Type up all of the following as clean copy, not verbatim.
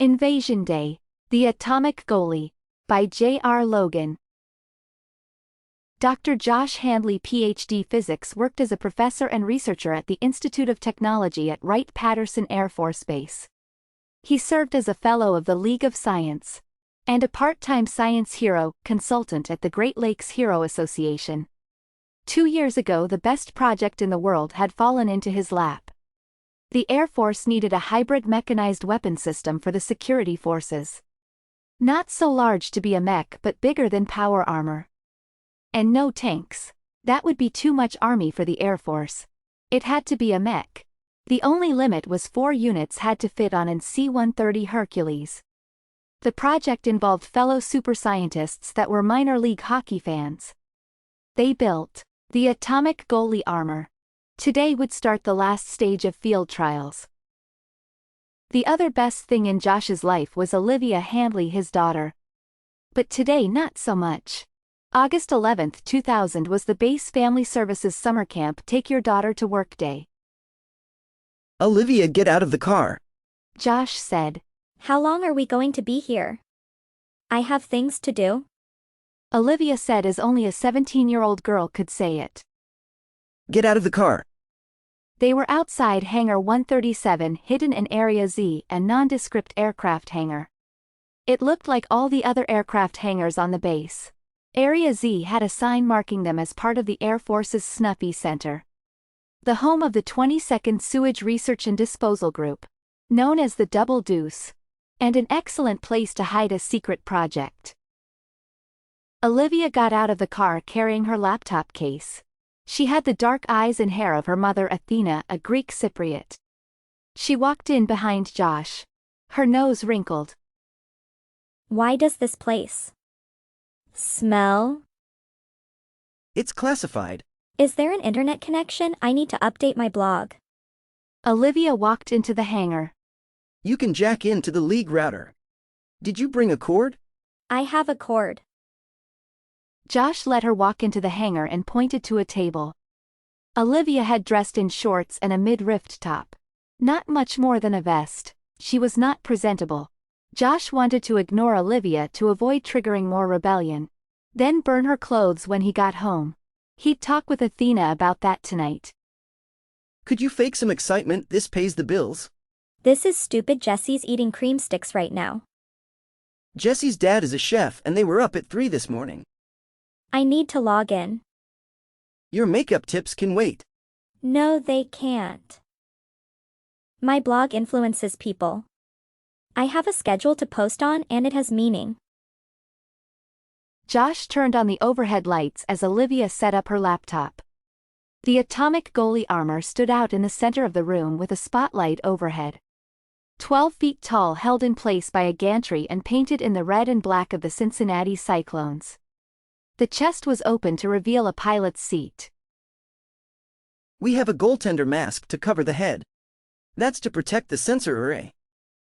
Invasion Day, The Atomic Goalie, by J.R. Logan. Dr. Josh Handley, Ph.D. Physics, worked as a professor and researcher at the Institute of Technology at Wright-Patterson Air Force Base. He served as a Fellow of the League of Science and a part-time science hero consultant at the Great Lakes Hero Association. 2 years ago, the best project in the world had fallen into his lap. The Air Force needed a hybrid mechanized weapon system for the security forces. Not so large to be a mech, but bigger than power armor. And no tanks. That would be too much army for the Air Force. It had to be a mech. The only limit was 4 units had to fit on an C-130 Hercules. The project involved fellow super scientists that were minor league hockey fans. They built the Atomic Goalie armor. Today would start the last stage of field trials. The other best thing in Josh's life was Olivia Handley, his daughter. But today not so much. August 11, 2000 was the Base Family Services Summer Camp Take Your Daughter to Work Day. Olivia, get out of the car. Josh said. How long are we going to be here? I have things to do. Olivia said as only a 17-year-old girl could say it. Get out of the car. They were outside Hangar 137, hidden in Area Z, a nondescript aircraft hangar. It looked like all the other aircraft hangars on the base. Area Z had a sign marking them as part of the Air Force's Snuffy Center, the home of the 22nd Sewage Research and Disposal Group, known as the Double Deuce, and an excellent place to hide a secret project. Olivia got out of the car carrying her laptop case. She had the dark eyes and hair of her mother Athena, a Greek Cypriot. She walked in behind Josh. Her nose wrinkled. Why does this place smell? It's classified. Is there an internet connection? I need to update my blog. Olivia walked into the hangar. You can jack into the League router. Did you bring a cord? I have a cord. Josh let her walk into the hangar and pointed to a table. Olivia had dressed in shorts and a mid-rift top. Not much more than a vest. She was not presentable. Josh wanted to ignore Olivia to avoid triggering more rebellion. Then burn her clothes when he got home. He'd talk with Athena about that tonight. Could you fake some excitement? This pays the bills. This is stupid. Jesse's eating cream sticks right now. Jesse's dad is a chef and they were up at 3 this morning. I need to log in. Your makeup tips can wait. No, they can't. My blog influences people. I have a schedule to post on and it has meaning. Josh turned on the overhead lights as Olivia set up her laptop. The Atomic Goalie armor stood out in the center of the room with a spotlight overhead. 12 feet tall, held in place by a gantry and painted in the red and black of the Cincinnati Cyclones. The chest was open to reveal a pilot's seat. We have a goaltender mask to cover the head. That's to protect the sensor array.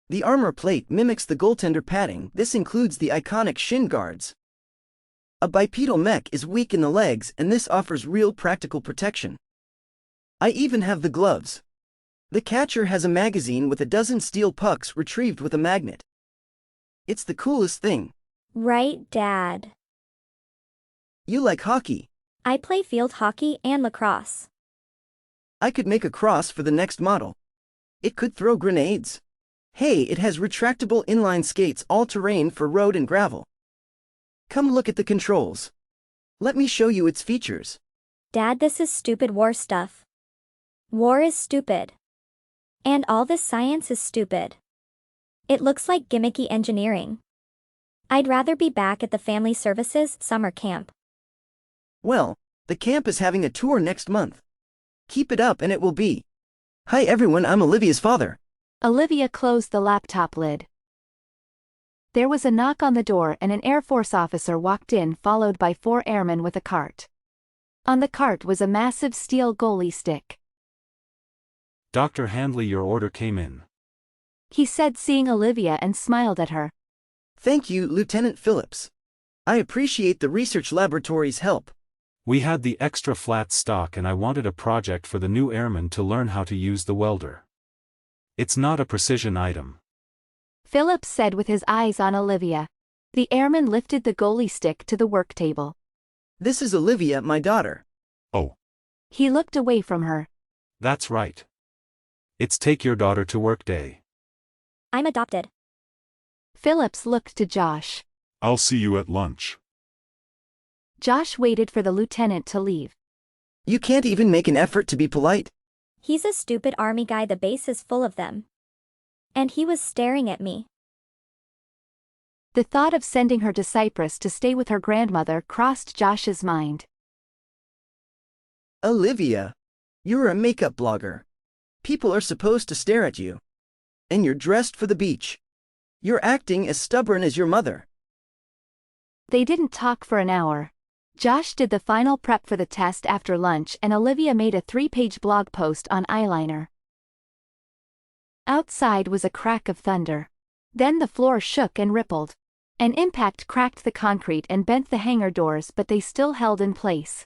The armor plate mimics the goaltender padding. This includes the iconic shin guards. A bipedal mech is weak in the legs and this offers real practical protection. I even have the gloves. The catcher has a magazine with a dozen steel pucks retrieved with a magnet. It's the coolest thing. Right, Dad? You like hockey. I play field hockey and lacrosse. I could make a cross for the next model. It could throw grenades. Hey, it has retractable inline skates, all-terrain for road and gravel. Come look at the controls. Let me show you its features. Dad, this is stupid war stuff. War is stupid. And all this science is stupid. It looks like gimmicky engineering. I'd rather be back at the Family Services Summer Camp. Well, the camp is having a tour next month. Keep it up and it will be. Hi everyone, I'm Olivia's father. Olivia closed the laptop lid. There was a knock on the door and an Air Force officer walked in, followed by 4 airmen with a cart. On the cart was a massive steel goalie stick. Dr. Handley, your order came in. He said, seeing Olivia, and smiled at her. Thank you, Lieutenant Phillips. I appreciate the research laboratory's help. We had the extra flat stock and I wanted a project for the new airmen to learn how to use the welder. It's not a precision item. Phillips said with his eyes on Olivia. The airman lifted the goalie stick to the work table. This is Olivia, my daughter. Oh, He looked away from her. that's right. It's take your daughter to work day. I'm adopted. Phillips looked to Josh. I'll see you at lunch. Josh waited for the lieutenant to leave. You can't even make an effort to be polite. He's a stupid army guy, the base is full of them. And he was staring at me. The thought of sending her to Cyprus to stay with her grandmother crossed Josh's mind. Olivia, you're a makeup blogger. People are supposed to stare at you. And you're dressed for the beach. You're acting as stubborn as your mother. They didn't talk for an hour. Josh did the final prep for the test after lunch and Olivia made a 3-page blog post on eyeliner. Outside was a crack of thunder. Then the floor shook and rippled. An impact cracked the concrete and bent the hangar doors, but they still held in place.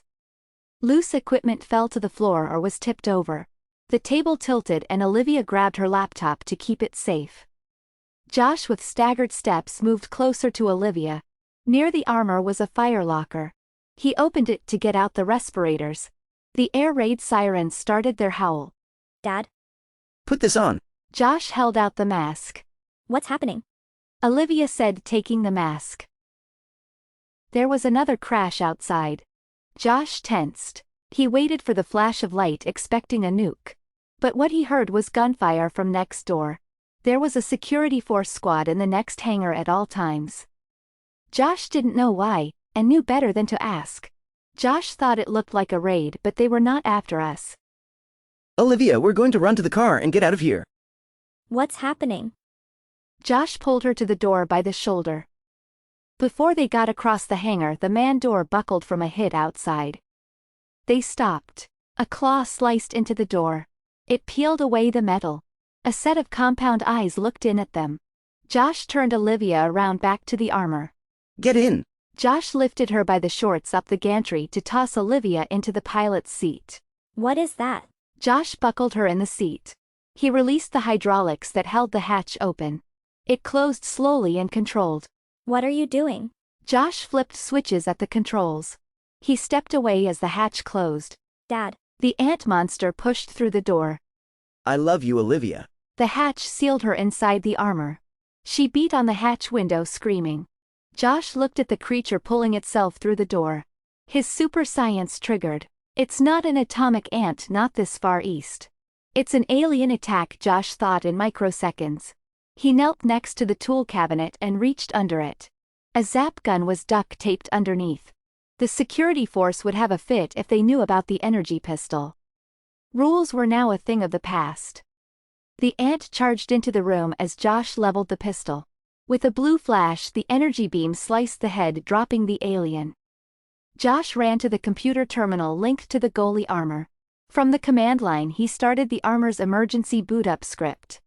Loose equipment fell to the floor or was tipped over. The table tilted and Olivia grabbed her laptop to keep it safe. Josh with staggered steps moved closer to Olivia. Near the armor was a fire locker. He opened it to get out the respirators. The air raid sirens started their howl. Dad? Put this on. Josh held out the mask. What's happening? Olivia said, taking the mask. There was another crash outside. Josh tensed. He waited for the flash of light, expecting a nuke. But what he heard was gunfire from next door. There was a security force squad in the next hangar at all times. Josh didn't know why, and knew better than to ask. Josh thought it looked like a raid, but they were not after us. Olivia, we're going to run to the car and get out of here. What's happening? Josh pulled her to the door by the shoulder. Before they got across the hangar, the man door buckled from a hit outside. They stopped. A claw sliced into the door. It peeled away the metal. A set of compound eyes looked in at them. Josh turned Olivia around back to the armor. Get in. Josh lifted her by the shorts up the gantry to toss Olivia into the pilot's seat. What is that? Josh buckled her in the seat. He released the hydraulics that held the hatch open. It closed slowly and controlled. What are you doing? Josh flipped switches at the controls. He stepped away as the hatch closed. Dad. The ant monster pushed through the door. I love you, Olivia. The hatch sealed her inside the armor. She beat on the hatch window, screaming. Josh looked at the creature pulling itself through the door. His super science triggered. It's not an atomic ant, not this far east. It's an alien attack, Josh thought in microseconds. He knelt next to the tool cabinet and reached under it. A zap gun was duct taped underneath. The security force would have a fit if they knew about the energy pistol. Rules were now a thing of the past. The ant charged into the room as Josh leveled the pistol. With a blue flash, the energy beam sliced the head, dropping the alien. Josh ran to the computer terminal linked to the goalie armor. From the command line, he started the armor's emergency boot-up script.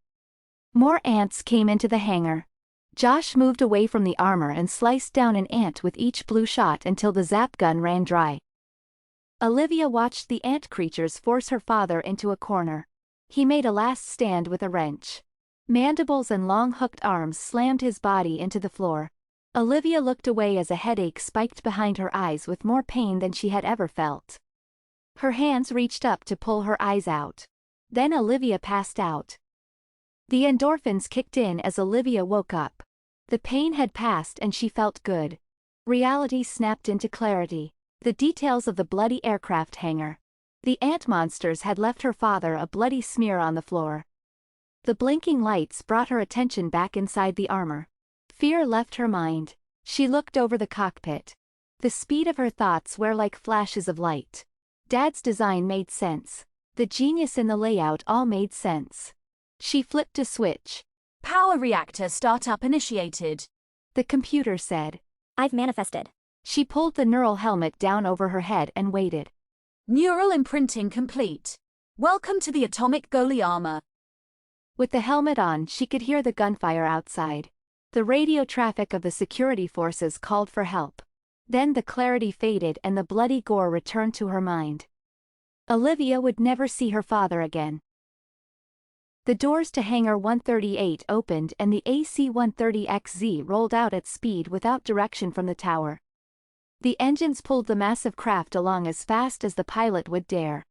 More ants came into the hangar. Josh moved away from the armor and sliced down an ant with each blue shot until the zap gun ran dry. Olivia watched the ant creatures force her father into a corner. He made a last stand with a wrench. Mandibles and long hooked arms slammed his body into the floor. Olivia looked away as a headache spiked behind her eyes with more pain than she had ever felt. Her hands reached up to pull her eyes out. Then Olivia passed out. The endorphins kicked in as Olivia woke up. The pain had passed and she felt good. Reality snapped into clarity. The details of the bloody aircraft hangar. The ant monsters had left her father a bloody smear on the floor. The blinking lights brought her attention back inside the armor. Fear left her mind. She looked over the cockpit. The speed of her thoughts were like flashes of light. Dad's design made sense. The genius in the layout all made sense. She flipped a switch. Power reactor startup initiated. The computer said. I've manifested. She pulled the neural helmet down over her head and waited. Neural imprinting complete. Welcome to the Atomic Goalie armor. With the helmet on, she could hear the gunfire outside. The radio traffic of the security forces called for help. Then the clarity faded and the bloody gore returned to her mind. Olivia would never see her father again. The doors to Hangar 138 opened and the AC-130XZ rolled out at speed without direction from the tower. The engines pulled the massive craft along as fast as the pilot would dare.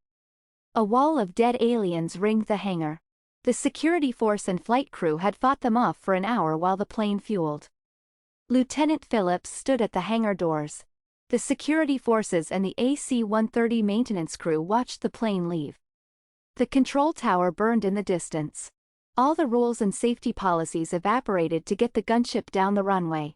A wall of dead aliens ringed the hangar. The security force and flight crew had fought them off for an hour while the plane fueled. Lieutenant Phillips stood at the hangar doors. The security forces and the AC-130 maintenance crew watched the plane leave. The control tower burned in the distance. All the rules and safety policies evaporated to get the gunship down the runway.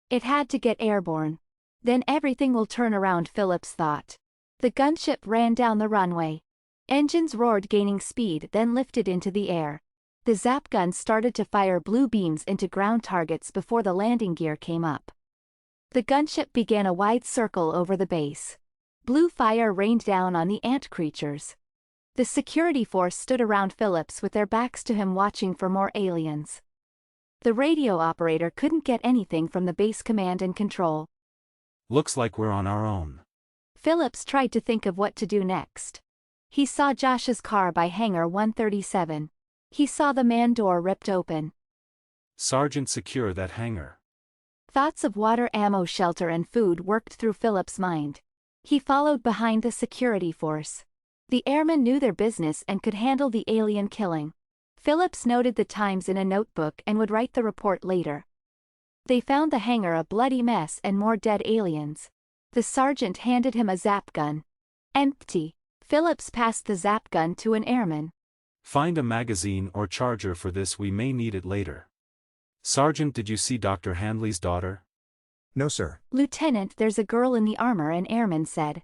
It had to get airborne. Then everything will turn around, Phillips thought. The gunship ran down the runway. Engines roared, gaining speed, then lifted into the air. The zap gun started to fire blue beams into ground targets before the landing gear came up. The gunship began a wide circle over the base. Blue fire rained down on the ant creatures. The security force stood around Phillips with their backs to him, watching for more aliens. The radio operator couldn't get anything from the base command and control. Looks like we're on our own. Phillips tried to think of what to do next. He saw Josh's car by Hangar 137. He saw the man door ripped open. Sergeant, secure that hangar. Thoughts of water, ammo, shelter and food worked through Phillips' mind. He followed behind the security force. The airmen knew their business and could handle the alien killing. Phillips noted the times in a notebook and would write the report later. They found the hangar a bloody mess and more dead aliens. The sergeant handed him a zap gun. Empty. Phillips passed the zap gun to an airman. Find a magazine or charger for this, we may need it later. Sergeant, did you see Dr. Handley's daughter? No, sir. Lieutenant, there's a girl in the armor, an airman said.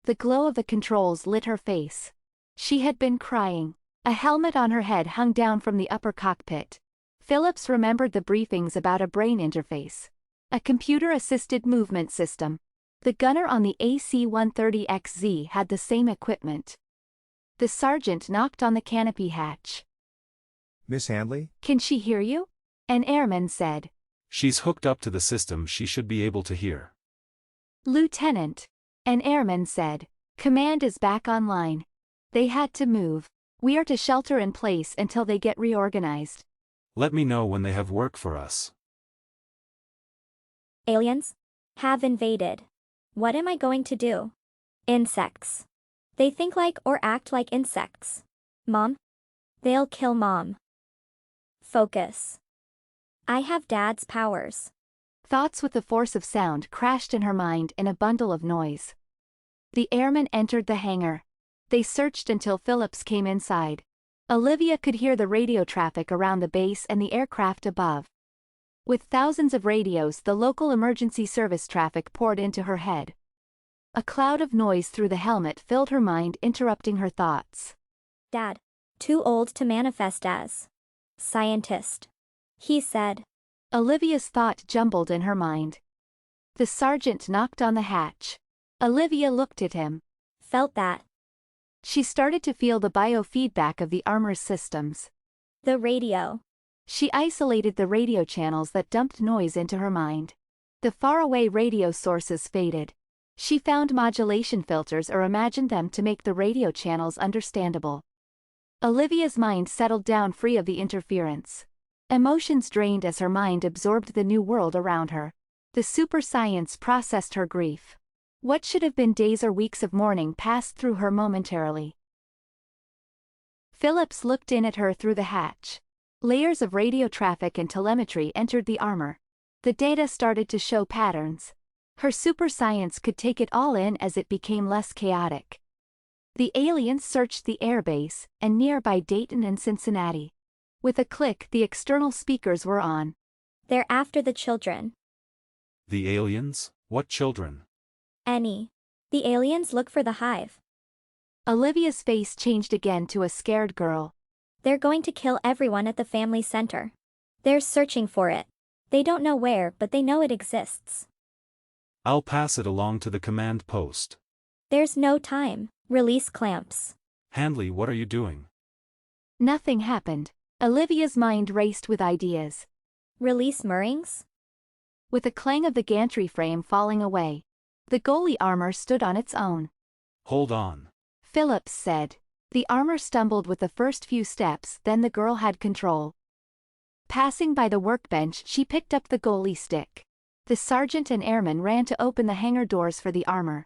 The glow of the controls lit her face. She had been crying. A helmet on her head hung down from the upper cockpit. Phillips remembered the briefings about a brain interface. A computer-assisted movement system. The gunner on the AC-130XZ had the same equipment. The sergeant knocked on the canopy hatch. Miss Handley? Can she hear you? An airman said. She's hooked up to the system, she should be able to hear. Lieutenant. An airman said. Command is back online. They had to move. We are to shelter in place until they get reorganized. Let me know when they have work for us. Aliens have invaded. What am I going to do? Insects. They think like or act like insects. Mom? They'll kill Mom. Focus. I have Dad's powers. Thoughts with the force of sound crashed in her mind in a bundle of noise. The airmen entered the hangar. They searched until Phillips came inside. Olivia could hear the radio traffic around the base and the aircraft above. With thousands of radios, the local emergency service traffic poured into her head. A cloud of noise through the helmet filled her mind, interrupting her thoughts. Dad. Too old to manifest as scientist. He said. Olivia's thought jumbled in her mind. The sergeant knocked on the hatch. Olivia looked at him. Felt that. She started to feel the biofeedback of the armor's systems. The radio. She isolated the radio channels that dumped noise into her mind. The faraway radio sources faded. She found modulation filters or imagined them to make the radio channels understandable. Olivia's mind settled down, free of the interference. Emotions drained as her mind absorbed the new world around her. The super science processed her grief. What should have been days or weeks of mourning passed through her momentarily. Phillips looked in at her through the hatch. Layers of radio traffic and telemetry entered the armor. The data started to show patterns. Her super science could take it all in as it became less chaotic. The aliens searched the airbase and nearby Dayton and Cincinnati. With a click, the external speakers were on. They're after the children. The aliens? What children? Any. The aliens look for the hive. Olivia's face changed again to a scared girl. They're going to kill everyone at the family center. They're searching for it. They don't know where, but they know it exists. I'll pass it along to the command post. There's no time. Release clamps. Handley, what are you doing? Nothing happened. Olivia's mind raced with ideas. Release moorings? With a clang of the gantry frame falling away, the goalie armor stood on its own. Hold on. Phillips said. The armor stumbled with the first few steps, then the girl had control. Passing by the workbench, she picked up the goalie stick. The sergeant and airman ran to open the hangar doors for the armor.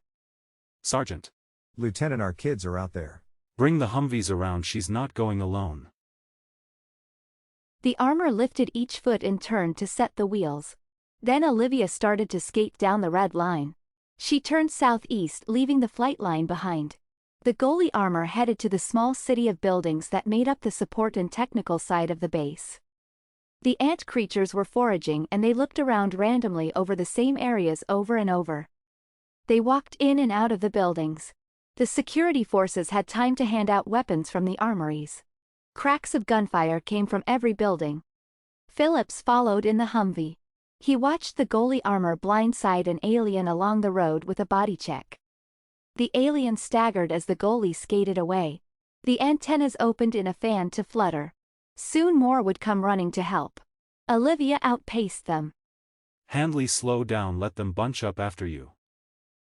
Sergeant. Lieutenant, our kids are out there. Bring the Humvees around, she's not going alone. The armor lifted each foot in turn to set the wheels. Then Olivia started to skate down the red line. She turned southeast, leaving the flight line behind. The goalie armor headed to the small city of buildings that made up the support and technical side of the base. The ant creatures were foraging and they looked around randomly over the same areas over and over. They walked in and out of the buildings. The security forces had time to hand out weapons from the armories. Cracks of gunfire came from every building. Phillips followed in the Humvee. He watched the goalie armor blindside an alien along the road with a body check. The alien staggered as the goalie skated away. The antennas opened in a fan to flutter. Soon more would come running to help. Olivia outpaced them. Handley, slow down, let them bunch up after you.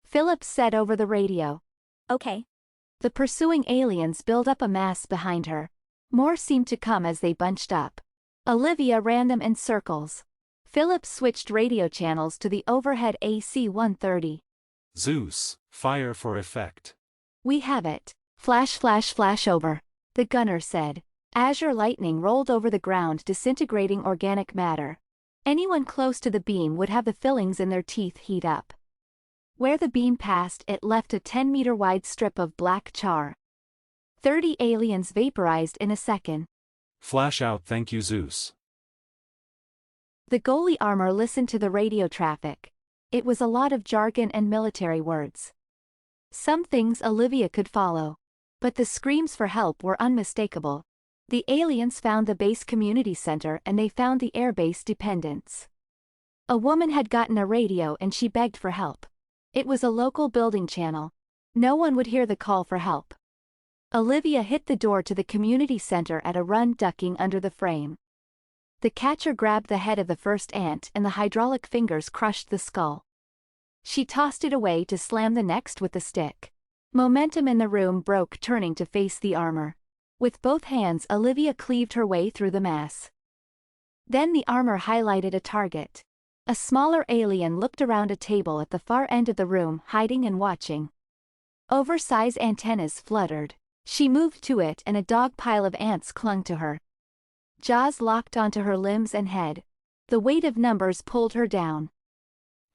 Phillips said over the radio. Okay. The pursuing aliens built up a mass behind her. More seemed to come as they bunched up. Olivia ran them in circles. Phillips switched radio channels to the overhead AC-130. Zeus, fire for effect. We have it. Flash, flash, flash over. The gunner said. Azure lightning rolled over the ground, disintegrating organic matter. Anyone close to the beam would have the fillings in their teeth heat up. Where the beam passed, it left a 10-meter-wide strip of black char. 30 aliens vaporized in a second. Flash out, thank you, Zeus. The goalie armor listened to the radio traffic. It was a lot of jargon and military words. Some things Olivia could follow. But the screams for help were unmistakable. The aliens found the base community center and they found the airbase dependents. A woman had gotten a radio and she begged for help. It was a local building channel. No one would hear the call for help. Olivia hit the door to the community center at a run, ducking under the frame. The catcher grabbed the head of the first ant and the hydraulic fingers crushed the skull. She tossed it away to slam the next with the stick. Momentum in the room broke, turning to face the armor. With both hands, Olivia cleaved her way through the mass. Then the armor highlighted a target. A smaller alien looked around a table at the far end of the room, hiding and watching. Oversized antennas fluttered. She moved to it and a dog pile of ants clung to her. Jaws locked onto her limbs and head. The weight of numbers pulled her down.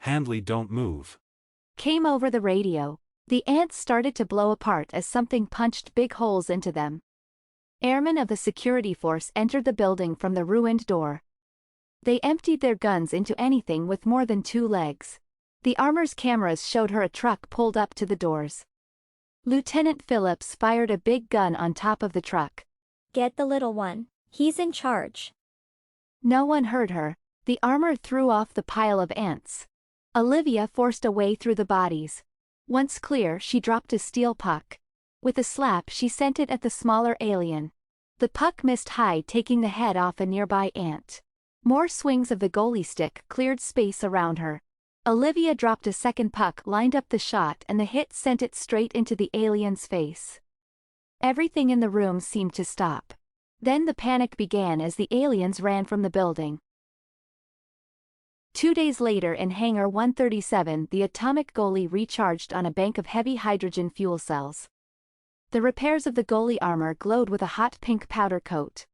Handley, don't move. Came over the radio. The ants started to blow apart as something punched big holes into them. Airmen of the security force entered the building from the ruined door. They emptied their guns into anything with more than 2 legs. The armor's cameras showed her a truck pulled up to the doors. Lieutenant Phillips fired a big gun on top of the truck. Get the little one. He's in charge. No one heard her. The armor threw off the pile of ants. Olivia forced a way through the bodies. Once clear, she dropped a steel puck. With a slap, she sent it at the smaller alien. The puck missed high, taking the head off a nearby ant. More swings of the goalie stick cleared space around her. Olivia dropped a second puck, lined up the shot, and the hit sent it straight into the alien's face. Everything in the room seemed to stop. Then the panic began as the aliens ran from the building. 2 days later in Hangar 137, the Atomic Goalie recharged on a bank of heavy hydrogen fuel cells. The repairs of the goalie armor glowed with a hot pink powder coat.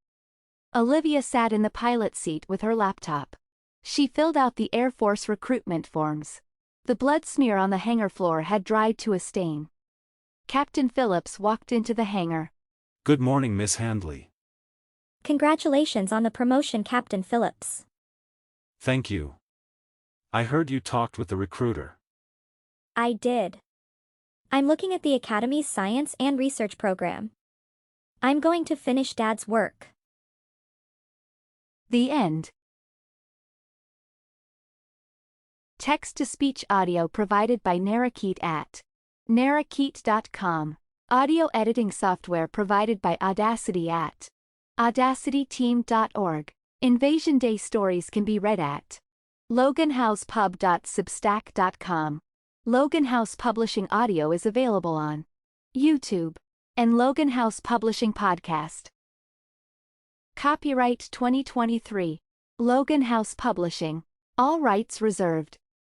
Olivia sat in the pilot seat with her laptop. She filled out the Air Force recruitment forms. The blood smear on the hangar floor had dried to a stain. Captain Phillips walked into the hangar. Good morning, Miss Handley. Congratulations on the promotion, Captain Phillips. Thank you. I heard you talked with the recruiter. I did. I'm looking at the Academy's Science and Research program. I'm going to finish Dad's work. The end. Text-to-speech audio provided by Narakeet at narakeet.com. Audio editing software provided by Audacity at audacityteam.org. Invasion Day stories can be read at loganhousepub.substack.com. Logan House Publishing audio is available on YouTube. and Logan House Publishing Podcast. Copyright 2023. Logan House Publishing. All rights reserved.